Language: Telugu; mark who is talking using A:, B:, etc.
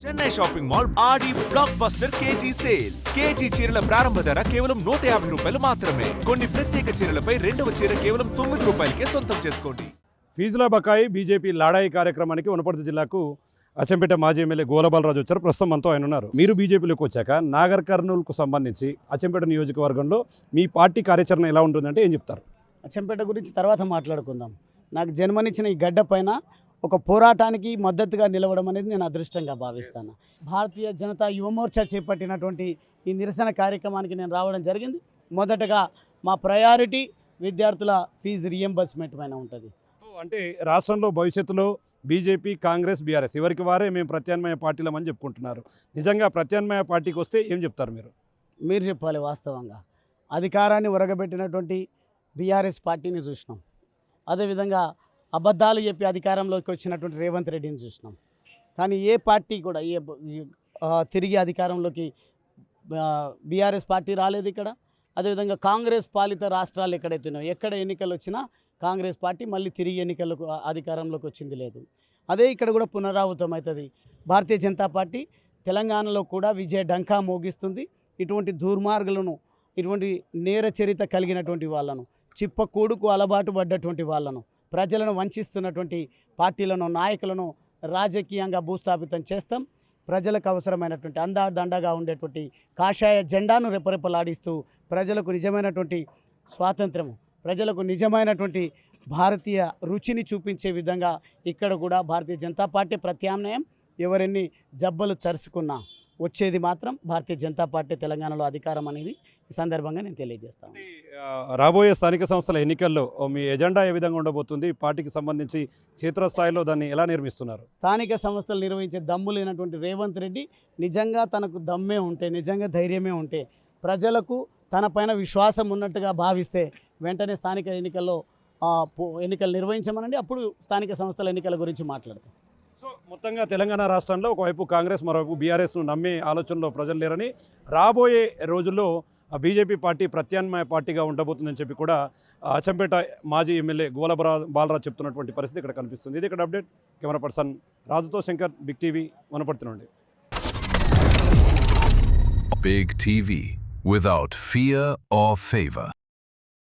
A: Chennai shopping mall Aadi blockbuster KG sale. KG చీరల ప్రారంభ ధర కేవలం 150 రూపాయలు మాత్రమే. కొన్ని ప్రత్యేక చీరలపై రెండవ చీర కేవలం 9 రూపాయలకే సొంతం చేసుకోండి.
B: ఫీజుల బకాయి బీజేపీ లాడాయి కార్యక్రమానికి వనపర్తి జిల్లాకు అచ్చంపేట మాజీ ఎమ్మెల్యే గోలబాలరాజు వచ్చారు. ప్రస్తుతం మనతో ఆయన ఉన్నారు. మీరు బీజేపీలోకి వచ్చాక నాగర్ కర్నూలుకు సంబంధించి అచ్చంపేట నియోజకవర్గంలో మీ పార్టీ కార్యాచరణ ఎలా ఉంటుందంటే ఏం చెప్తారు?
C: అచ్చంపేట గురించి తర్వాత మాట్లాడుకుందాం. నాకు జన్మనిచ్చిన ఈ గడ్డ పైన ఒక పోరాటానికి మద్దతుగా నిలవడం అనేది నేను అదృష్టంగా భావిస్తాను. భారతీయ జనతా యువమోర్చా చేపట్టినటువంటి ఈ నిరసన కార్యక్రమానికి నేను రావడం జరిగింది. మొదటగా మా ప్రయారిటీ విద్యార్థుల ఫీజు రియంబర్స్మెంట్ పైన ఉంటుంది.
B: అంటే రాష్ట్రంలో భవిష్యత్తులో బీజేపీ, కాంగ్రెస్, బీఆర్ఎస్ ఎవరికి వారే మేము ప్రత్యామ్నాయ పార్టీలమని చెప్పుకుంటున్నారు. నిజంగా ప్రత్యామ్నాయ పార్టీకి వస్తే ఏం చెప్తారు మీరు?
C: మీరు చెప్పాలి. వాస్తవంగా అధికారాన్ని ఒరగబెట్టినటువంటి బీఆర్ఎస్ పార్టీని చూసినాం. అదేవిధంగా అబద్ధాలు చెప్పి అధికారంలోకి వచ్చినటువంటి రేవంత్ రెడ్డిని చూసినాం. కానీ ఏ పార్టీ కూడా తిరిగి అధికారంలోకి బీఆర్ఎస్ పార్టీ రాలేదు ఇక్కడ. అదేవిధంగా కాంగ్రెస్ పాలిత రాష్ట్రాలు ఎక్కడైతున్నాయో ఎక్కడ ఎన్నికలు వచ్చినా కాంగ్రెస్ పార్టీ మళ్ళీ తిరిగి ఎన్నికలకు అధికారంలోకి వచ్చింది లేదు. అదే ఇక్కడ కూడా పునరావృతం అవుతుంది. భారతీయ జనతా పార్టీ తెలంగాణలో కూడా విజయ డంకా మోగిస్తుంది. ఇటువంటి దుర్మార్గులను, ఇటువంటి నేర చరిత్ర కలిగినటువంటి వాళ్ళను, చిప్పకూడుకు అలవాటు పడ్డటువంటి వాళ్ళను, ప్రజలను వంచిస్తున్నటువంటి పార్టీలను, నాయకులను రాజకీయంగా భూస్థాపితం చేస్తాం. ప్రజలకు అవసరమైనటువంటి అండగా ఉండేటువంటి కాషాయ జెండాను రెపరెపలాడిస్తూ ప్రజలకు నిజమైనటువంటి స్వాతంత్రము, ప్రజలకు నిజమైనటువంటి భారతీయ రుచిని చూపించే విధంగా ఇక్కడ కూడా భారతీయ జనతా పార్టీ ప్రత్యామ్నాయం. ఎవరెన్ని జబ్బలు చరుచుకున్నా వచ్చేది మాత్రం భారతీయ జనతా పార్టీ తెలంగాణలో అధికారం అనేది ఈ సందర్భంగా నేను తెలియజేస్తాను.
B: రాబోయే స్థానిక సంస్థల ఎన్నికల్లో మీ ఎజెండా ఏ విధంగా ఉండబోతుంది? పార్టీకి సంబంధించి క్షేత్రస్థాయిలో దాన్ని ఎలా నిర్మిస్తున్నారు?
C: స్థానిక సంస్థలు నిర్వహించే దమ్ము లేనటువంటి రేవంత్ రెడ్డి నిజంగా తనకు దమ్మే ఉంటే, నిజంగా ధైర్యమే ఉంటే, ప్రజలకు తన పైన విశ్వాసం ఉన్నట్టుగా భావిస్తే వెంటనే స్థానిక ఎన్నికలు నిర్వహించమనండి. అప్పుడు స్థానిక సంస్థల ఎన్నికల గురించి మాట్లాడతాం.
B: సో మొత్తంగా తెలంగాణ రాష్ట్రంలో ఒకవైపు కాంగ్రెస్, మరోవైపు బీఆర్ఎస్ను నమ్మే ఆలోచనలో ప్రజలు లేరని, రాబోయే రోజుల్లో బీజేపీ పార్టీ ప్రత్యామ్నాయ పార్టీగా ఉండబోతుందని చెప్పి కూడా అచ్చంపేట మాజీ ఎమ్మెల్యే బాలరాజు చెప్తున్నటువంటి పరిస్థితి ఇక్కడ కనిపిస్తుంది. ఇది ఇక్కడ అప్డేట్. కెమెరా పర్సన్ రాజుతో శంకర్, బిగ్ టీవీ, వనపర్తి నుండి.
D: Big TV, without fear or favor.